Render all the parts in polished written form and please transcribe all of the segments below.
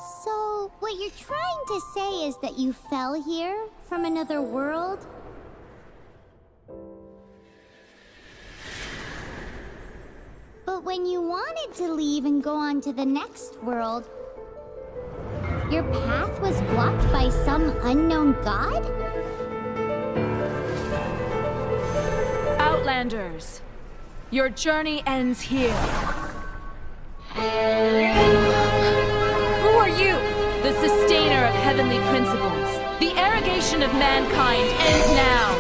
So, what you're trying to say is that you fell here from another world? But when you wanted to leave and go on to the next world, your path was blocked by some unknown god? Outlanders, your journey ends here. Who are you? The sustainer of heavenly principles. The arrogation of mankind ends now.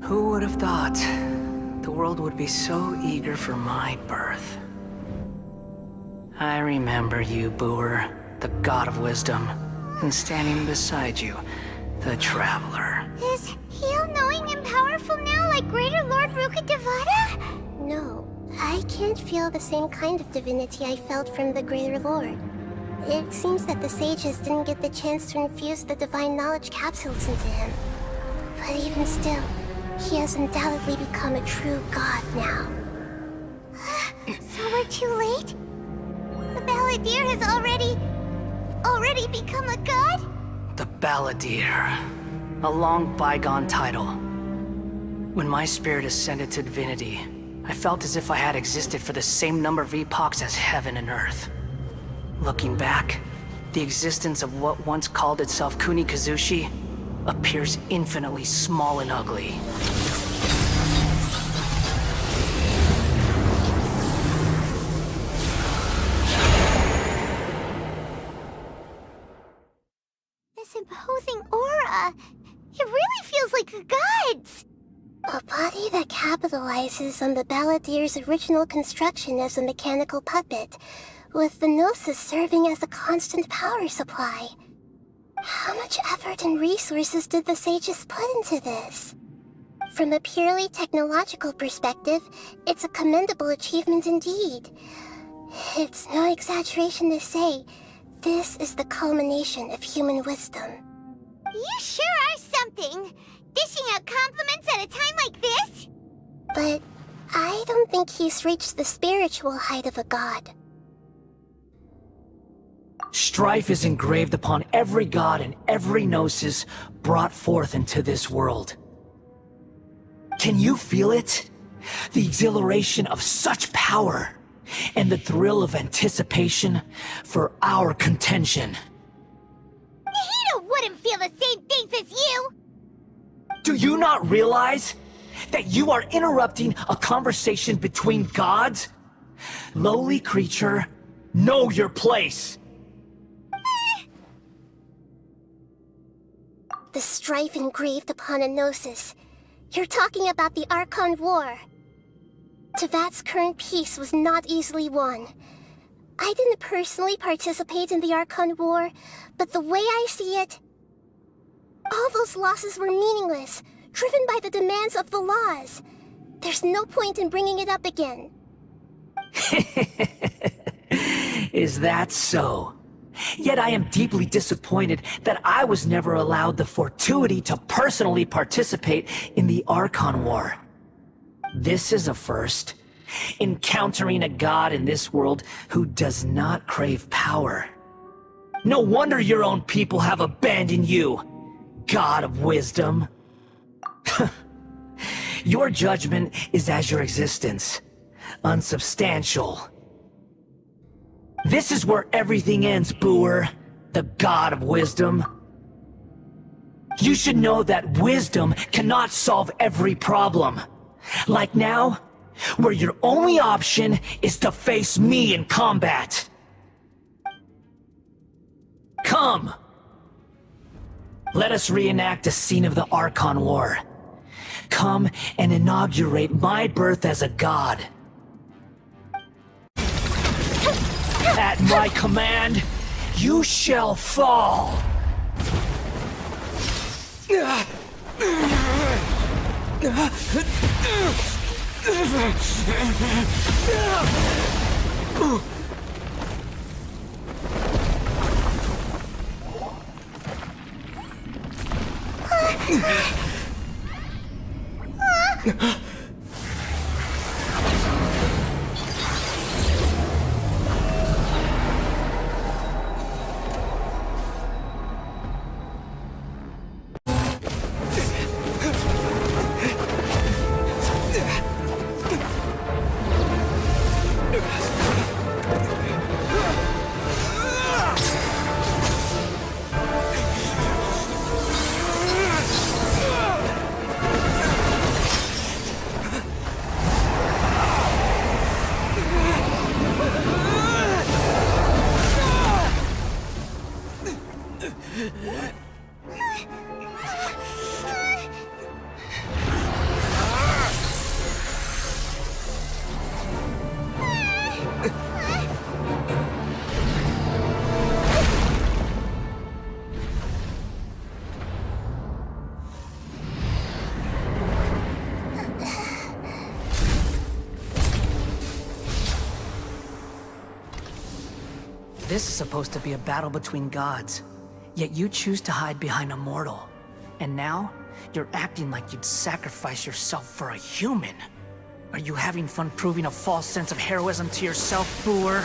Who would have thought the world would be so eager for my birth? I remember you, Booer, the god of wisdom, and standing beside you, the traveler. Is he all-knowing and powerful now, like Greater Lord Rukkhadevata? No, I can't feel the same kind of divinity I felt from the Greater Lord. It seems that the sages didn't get the chance to infuse the divine knowledge capsules into him. But even still, he has undoubtedly become a true god now. So we're too late? The Balladeer has already become a god? The Balladeer. A long bygone title. When my spirit ascended to divinity, I felt as if I had existed for the same number of epochs as heaven and earth. Looking back, the existence of what once called itself Kunikazushi appears infinitely small and ugly. This imposing aura, it really feels like a god's! A body that capitalizes on the Balladeer's original construction as a mechanical puppet, with the Gnosis serving as a constant power supply. How much effort and resources did the sages put into this? From a purely technological perspective, it's a commendable achievement indeed. It's no exaggeration to say, this is the culmination of human wisdom. You sure are something! Dishing out compliments at a time like this? But I don't think he's reached the spiritual height of a god. Strife is engraved upon every god and every gnosis brought forth into this world. Can you feel it? The exhilaration of such power, and the thrill of anticipation for our contention. Nahida wouldn't feel the same things as you! Do you not realize that you are interrupting a conversation between gods? Lowly creature, know your place! The strife engraved upon a Gnosis. You're talking about the Archon War. Tevat's current peace was not easily won. I didn't personally participate in the Archon War, but the way I see it, all those losses were meaningless, driven by the demands of the laws. There's no point in bringing it up again. Is that so? Yet I am deeply disappointed that I was never allowed the fortuity to personally participate in the Archon War. This is a first. Encountering a god in this world who does not crave power. No wonder your own people have abandoned you, god of wisdom. Your judgment is as your existence, unsubstantial. This is where everything ends, Booer, the god of wisdom. You should know that wisdom cannot solve every problem. Like now, where your only option is to face me in combat. Come! Let us reenact a scene of the Archon War. Come and inaugurate my birth as a god. At my command, you shall fall! This is supposed to be a battle between gods, yet you choose to hide behind a mortal. And now, you're acting like you'd sacrifice yourself for a human. Are you having fun proving a false sense of heroism to yourself, Boor?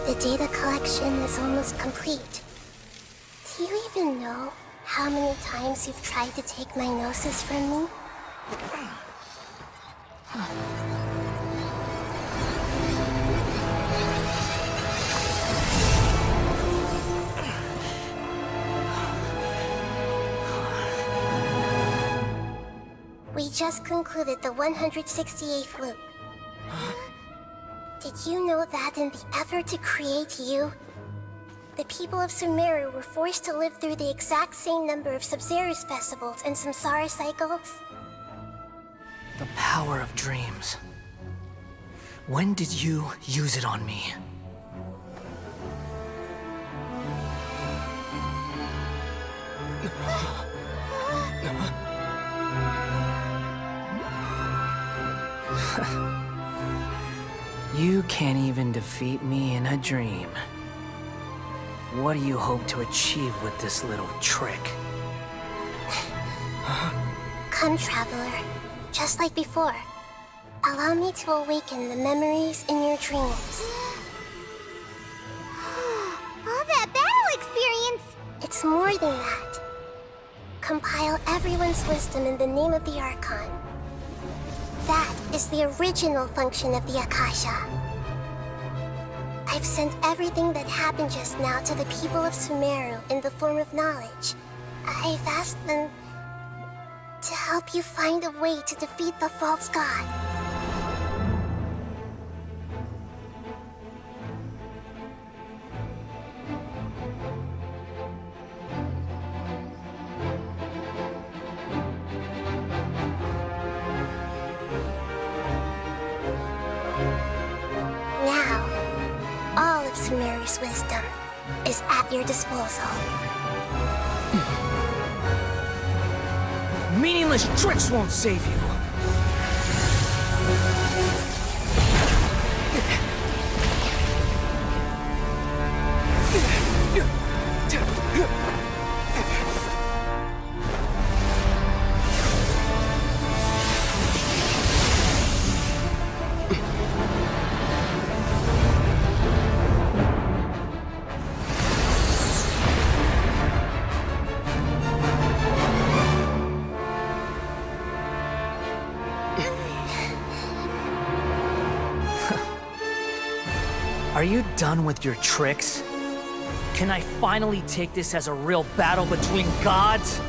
The data collection is almost complete. Do you even know how many times you've tried to take my gnosis from me? We just concluded the 168th loop. Did you know that in the effort to create you, the people of Sumeru were forced to live through the exact same number of Sub-Zerus festivals and Samsara cycles? The power of dreams. When did you use it on me? You can't even defeat me in a dream. What do you hope to achieve with this little trick? Come, Traveler. Just like before. Allow me to awaken the memories in your dreams. All that battle experience! It's more than that. Compile everyone's wisdom in the name of the Archon. That is the original function of the Akasha. I've sent everything that happened just now to the people of Sumeru in the form of knowledge. I've asked them to help you find a way to defeat the false god. Now, all of Sumeru's wisdom is at your disposal. Meaningless tricks won't save you. Are you done with your tricks? Can I finally take this as a real battle between gods?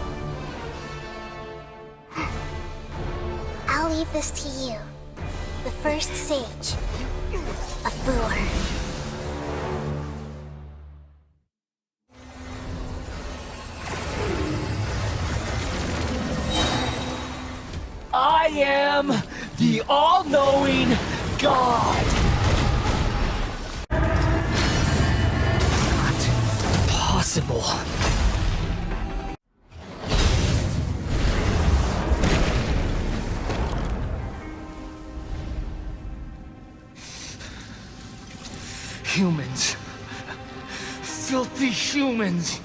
I'll leave this to you. The first sage of Boor. I am the all-knowing God! Not possible. Humans. Filthy humans.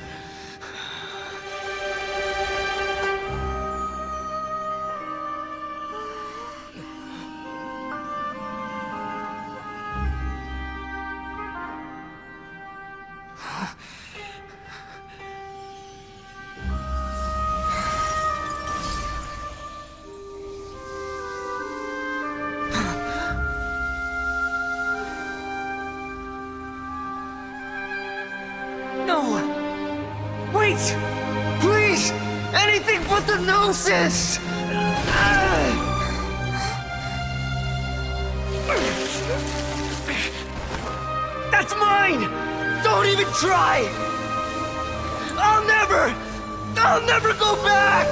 No! Wait! Please! Anything but the Gnosis! That's mine! Don't even try! I'll never go back!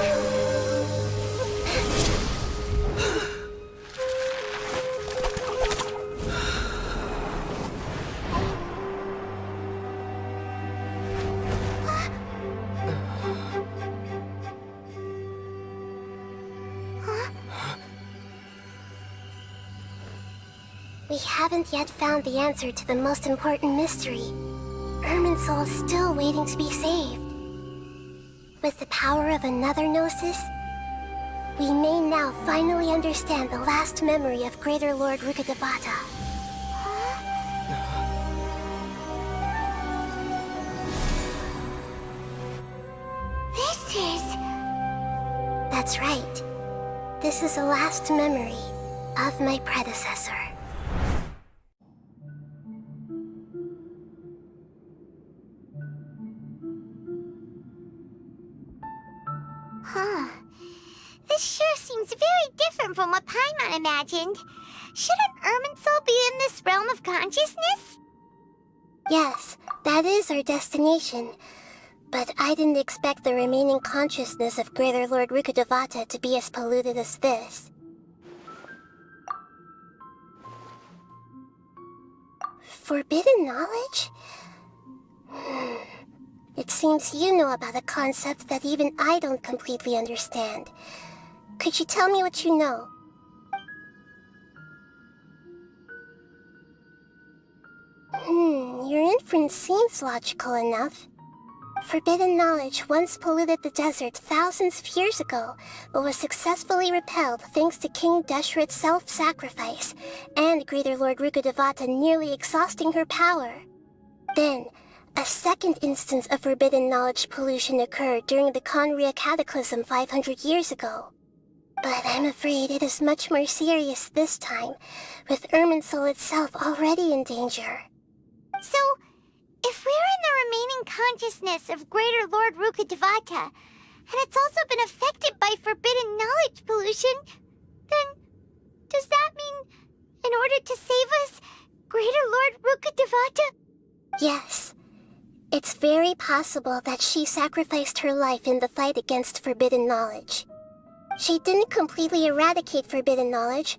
We haven't yet found the answer to the most important mystery. Irminsul is still waiting to be saved. With the power of another Gnosis, we may now finally understand the last memory of Greater Lord Rukkhadevata. That's right. This is the last memory of my predecessor. This sure seems very different from what Paimon imagined. Shouldn't Irminsul be in this realm of consciousness? Yes, that is our destination. But I didn't expect the remaining consciousness of Greater Lord Rukkhadevata to be as polluted as this. Forbidden knowledge? It seems you know about a concept that even I don't completely understand. Could you tell me what you know? Your inference seems logical enough. Forbidden knowledge once polluted the desert thousands of years ago, but was successfully repelled thanks to King Deshret's self-sacrifice, and Greater Lord Rukkhadevata nearly exhausting her power. Then, a second instance of forbidden knowledge pollution occurred during the Conria Cataclysm 500 years ago. But I'm afraid it is much more serious this time, with Irminsul itself already in danger. So, if we're in the remaining consciousness of Greater Lord Rukkhadevata, and it's also been affected by forbidden knowledge pollution, then does that mean, in order to save us, Greater Lord Rukkhadevata? Yes. It's very possible that she sacrificed her life in the fight against forbidden knowledge. She didn't completely eradicate forbidden knowledge,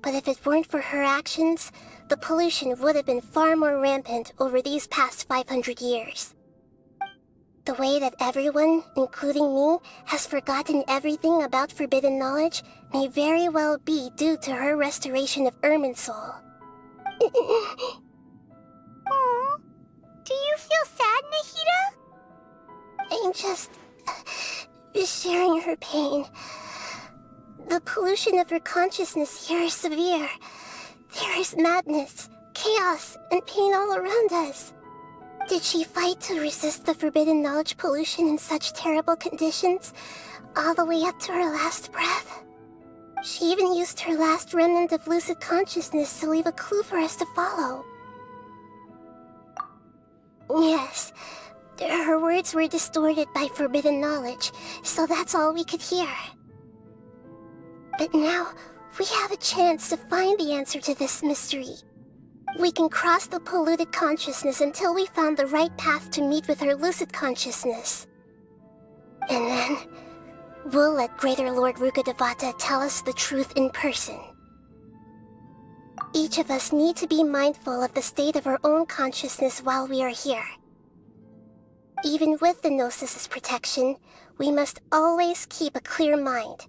but if it weren't for her actions, the pollution would have been far more rampant over these past 500 years. The way that everyone, including me, has forgotten everything about forbidden knowledge may very well be due to her restoration of Irminsul. Aww. Do you feel sad, Nahida? I'm just sharing her pain. The pollution of her consciousness here is severe. There is madness, chaos, and pain all around us. Did she fight to resist the forbidden knowledge pollution in such terrible conditions, all the way up to her last breath? She even used her last remnant of lucid consciousness to leave a clue for us to follow. Yes. Her words were distorted by forbidden knowledge, so that's all we could hear. But now, we have a chance to find the answer to this mystery. We can cross the polluted consciousness until we found the right path to meet with our lucid consciousness. And then, we'll let Greater Lord Rukkhadevata tell us the truth in person. Each of us need to be mindful of the state of our own consciousness while we are here. Even with the Gnosis' protection, we must always keep a clear mind.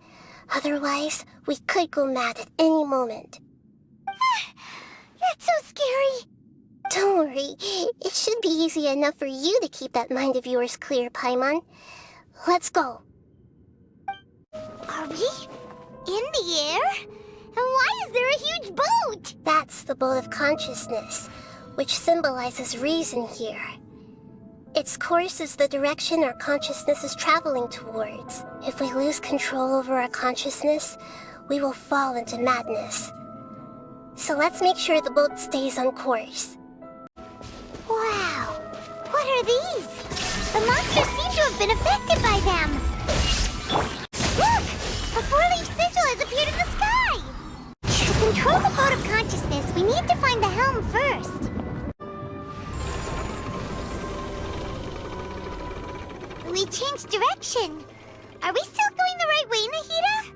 Otherwise, we could go mad at any moment. That's so scary. Don't worry, it should be easy enough for you to keep that mind of yours clear, Paimon. Let's go. Are we in the air? And why is there a huge boat? That's the boat of consciousness, which symbolizes reason here. Its course is the direction our consciousness is traveling towards. If we lose control over our consciousness, we will fall into madness. So let's make sure the boat stays on course. Wow. What are these? The monsters seem to have been affected by them. Look! A four-leaf sigil has appeared in the sky! To control the boat of consciousness, we need to find the helm first. We changed direction. Are we still going the right way, Nahida?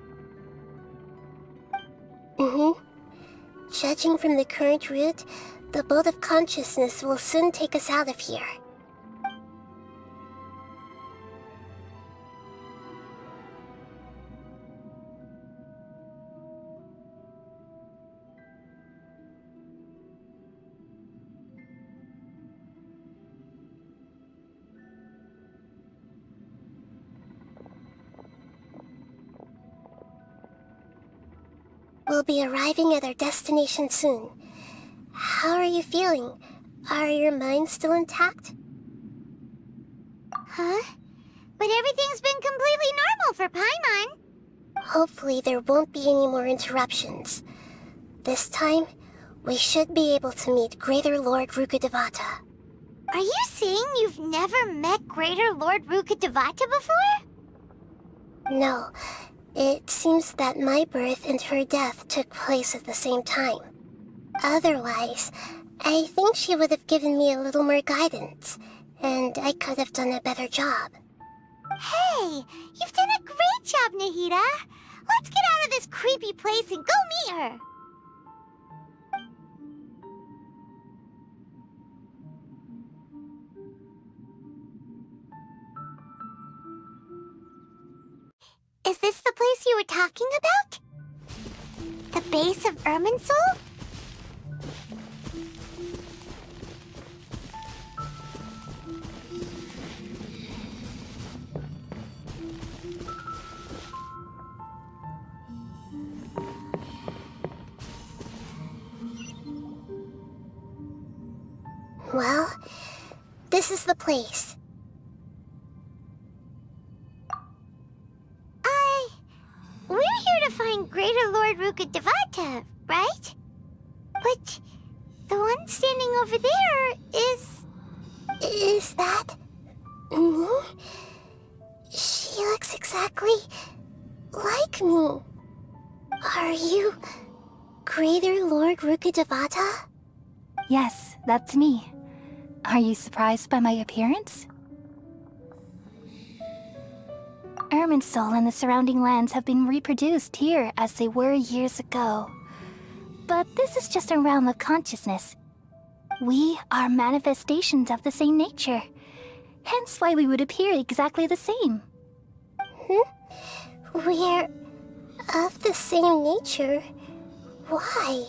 Judging from the current route, the boat of consciousness will soon take us out of here. We'll be arriving at our destination soon. How are you feeling? Are your minds still intact? Huh? But everything's been completely normal for Paimon. Hopefully there won't be any more interruptions. This time, we should be able to meet Greater Lord Rukkhadevata. Are you saying you've never met Greater Lord Rukkhadevata before? No. It seems that my birth and her death took place at the same time. Otherwise, I think she would have given me a little more guidance, and I could have done a better job. Hey, you've done a great job, Nahida. Let's get out of this creepy place and go meet her. Is this the place you were talking about? The base of Irminsul? Well, this is the place. We're here to find Greater Lord Rukkhadevata, right? But the one standing over there is... Is that... me? She looks exactly like me. Are you Greater Lord Rukkhadevata? Yes, that's me. Are you surprised by my appearance? Irminsul and the surrounding lands have been reproduced here as they were years ago. But this is just a realm of consciousness. We are manifestations of the same nature. Hence why we would appear exactly the same. We're of the same nature. Why?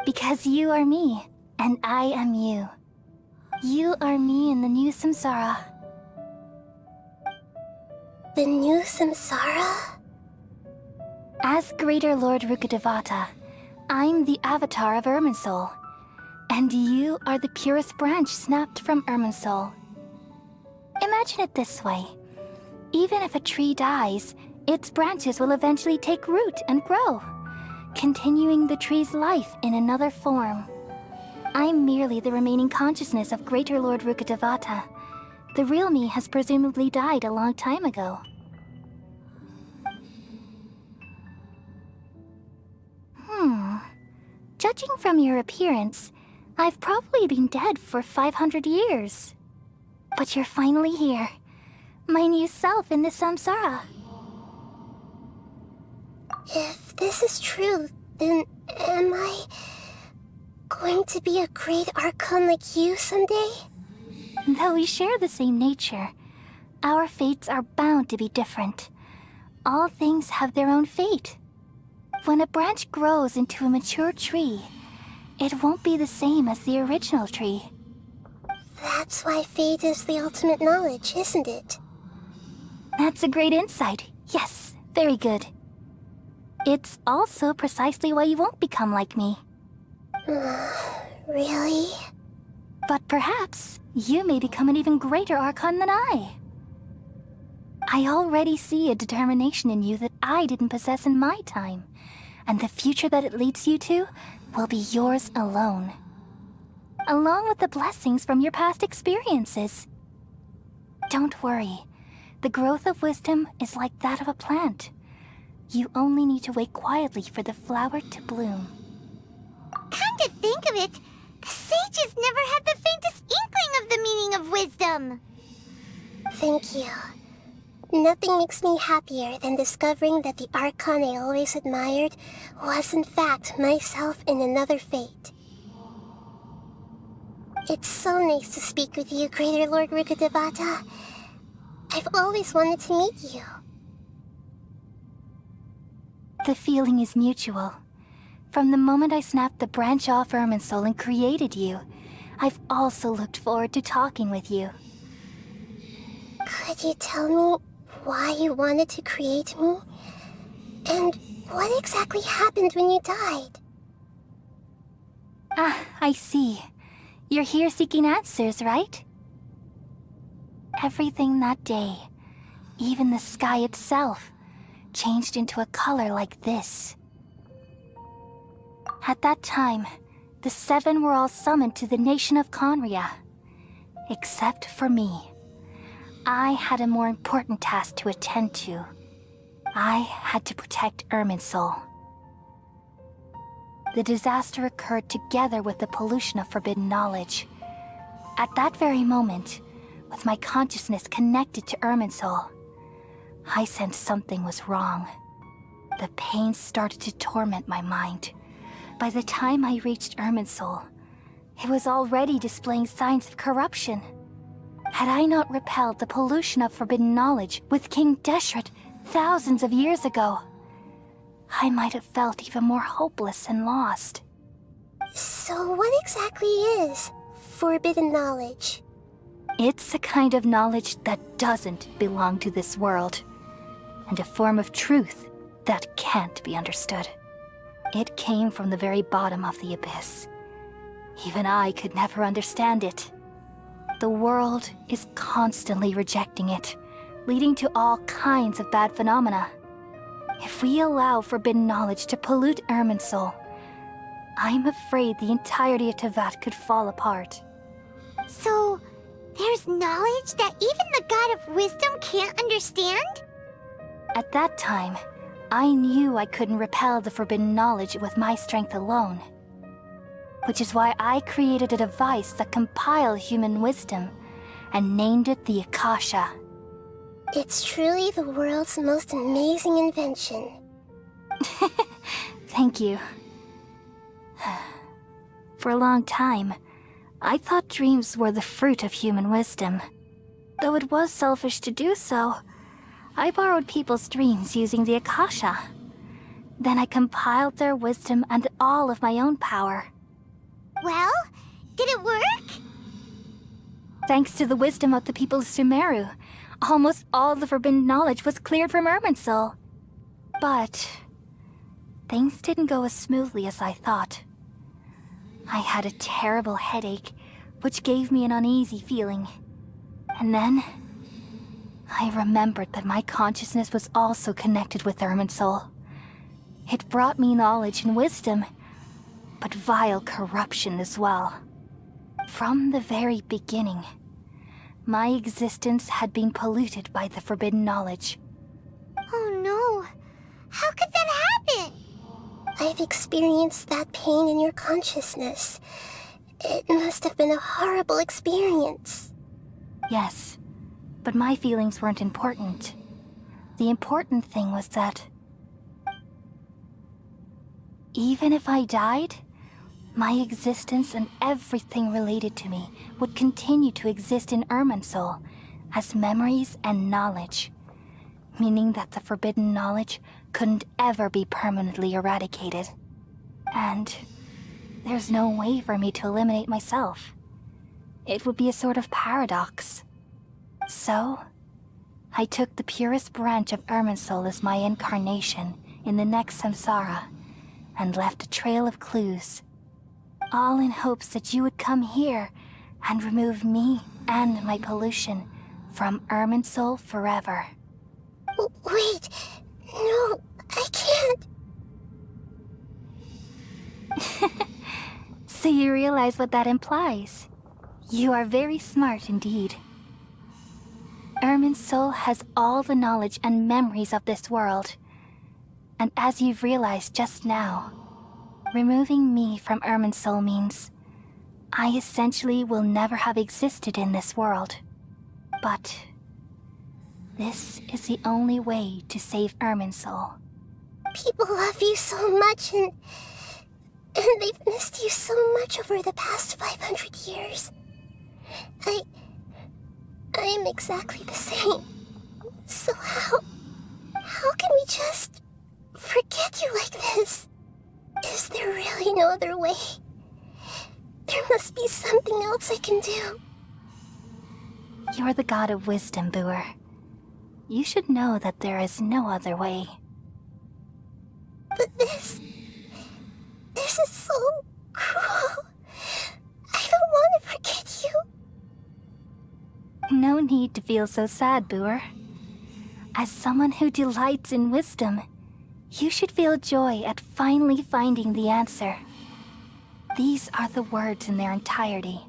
Because you are me, and I am you. You are me in the new samsara. The new samsara? As Greater Lord Rukkhadevata, I'm the avatar of Irminsul. And you are the purest branch snapped from Irminsul. Imagine it this way. Even if a tree dies, its branches will eventually take root and grow, continuing the tree's life in another form. I'm merely the remaining consciousness of Greater Lord Rukkhadevata. The real me has presumably died a long time ago. Judging from your appearance, I've probably been dead for 500 years. But you're finally here. My new self in the samsara. If this is true, then am I going to be a great Archon like you someday? Though we share the same nature, our fates are bound to be different. All things have their own fate. When a branch grows into a mature tree, it won't be the same as the original tree. That's why fate is the ultimate knowledge, isn't it? That's a great insight. Yes, very good. It's also precisely why you won't become like me. Really? But perhaps you may become an even greater Archon than I. I already see a determination in you that I didn't possess in my time, and the future that it leads you to will be yours alone. Along with the blessings from your past experiences. Don't worry. The growth of wisdom is like that of a plant. You only need to wait quietly for the flower to bloom. Come to think of it, the sages never had the faintest inkling of the meaning of wisdom. Thank you. Nothing makes me happier than discovering that the Archon I always admired was in fact myself in another fate. It's so nice to speak with you, Greater Lord Rukkhadevata. I've always wanted to meet you. The feeling is mutual. From the moment I snapped the branch off Irminsul and created you, I've also looked forward to talking with you. Could you tell me why you wanted to create me? And what exactly happened when you died? Ah, I see. You're here seeking answers, right? Everything that day, even the sky itself, changed into a color like this. At that time, the seven were all summoned to the nation of Conria. Except for me. I had a more important task to attend to. I had to protect Irminsul. The disaster occurred together with the pollution of forbidden knowledge. At that very moment, with my consciousness connected to Irminsul, I sensed something was wrong. The pain started to torment my mind. By the time I reached Irminsul, it was already displaying signs of corruption. Had I not repelled the pollution of forbidden knowledge with King Deshret thousands of years ago, I might have felt even more hopeless and lost. So what exactly is forbidden knowledge? It's a kind of knowledge that doesn't belong to this world, and a form of truth that can't be understood. It came from the very bottom of the abyss. Even I could never understand it. The world is constantly rejecting it, leading to all kinds of bad phenomena. If we allow forbidden knowledge to pollute Irminsul, I'm afraid the entirety of Tevat could fall apart. So, there's knowledge that even the God of wisdom can't understand? At that time, I knew I couldn't repel the forbidden knowledge with my strength alone. Which is why I created a device that compiled human wisdom and named it the Akasha. It's truly the world's most amazing invention. Thank you. For a long time, I thought dreams were the fruit of human wisdom. Though it was selfish to do so, I borrowed people's dreams using the Akasha. Then I compiled their wisdom and all of my own power. Well, did it work? Thanks to the wisdom of the people of Sumeru, almost all the forbidden knowledge was cleared from Irminsul. But things didn't go as smoothly as I thought. I had a terrible headache, which gave me an uneasy feeling. And then I remembered that my consciousness was also connected with Irminsul. It brought me knowledge and wisdom, but vile corruption as well. From the very beginning, my existence had been polluted by the forbidden knowledge. Oh no. How could that happen? I've experienced that pain in your consciousness. It must have been a horrible experience. Yes, but my feelings weren't important. The important thing was that even if I died, my existence and everything related to me would continue to exist in Irminsul as memories and knowledge, meaning that the forbidden knowledge couldn't ever be permanently eradicated. And there's no way for me to eliminate myself. It would be a sort of paradox. So, I took the purest branch of Irminsul as my incarnation in the next samsara, and left a trail of clues, all in hopes that you would come here and remove me and my pollution from Irminsul forever. Wait, no, I can't. So you realize what that implies? You are very smart indeed. Irminsul has all the knowledge and memories of this world. And as you've realized just now, removing me from Irminsul means I essentially will never have existed in this world. But this is the only way to save Irminsul. People love you so much, and they've missed you so much over the past 500 years. I am exactly the same. So how can we just forget you like this? Is there really no other way? There must be something else I can do. You're the god of wisdom, Boer. You should know that there is no other way. But this is so cruel. I don't want to forget you. No need to feel so sad, Boer. As someone who delights in wisdom, you should feel joy at finally finding the answer. These are the words in their entirety.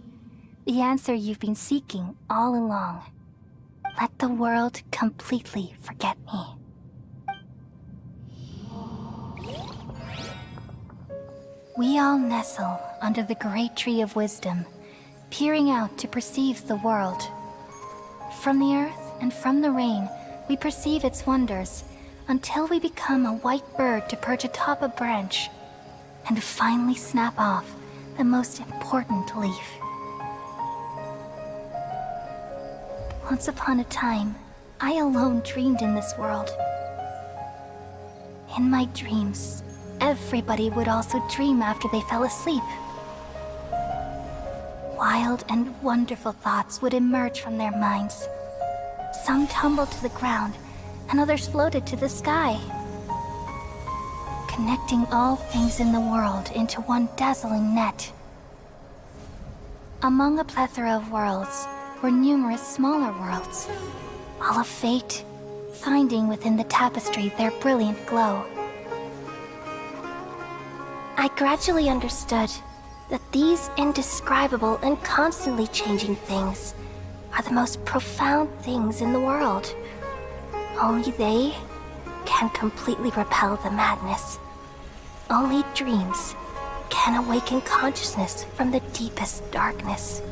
The answer you've been seeking all along. Let the world completely forget me. We all nestle under the great tree of wisdom, peering out to perceive the world. From the earth and from the rain, we perceive its wonders, until we become a white bird to perch atop a branch, and finally snap off the most important leaf. Once upon a time, I alone dreamed in this world. In my dreams, everybody would also dream after they fell asleep. Wild and wonderful thoughts would emerge from their minds. Some tumbled to the ground, and others floated to the sky, connecting all things in the world into one dazzling net. Among a plethora of worlds were numerous smaller worlds, all of fate, finding within the tapestry their brilliant glow. I gradually understood that these indescribable and constantly changing things are the most profound things in the world. Only they can completely repel the madness. Only dreams can awaken consciousness from the deepest darkness.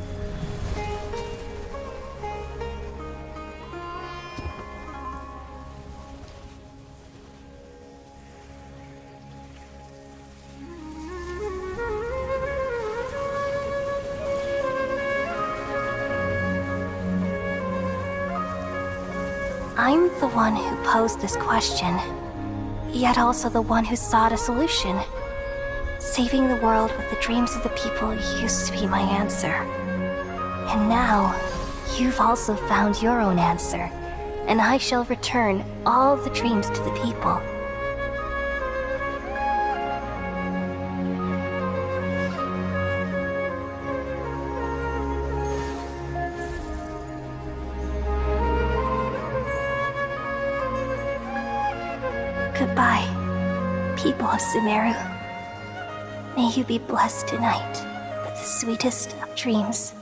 I'm the one who posed this question, yet also the one who sought a solution. Saving the world with the dreams of the people used to be my answer. And now, you've also found your own answer, and I shall return all the dreams to the people. Goodbye, people of Sumeru. May you be blessed tonight with the sweetest of dreams.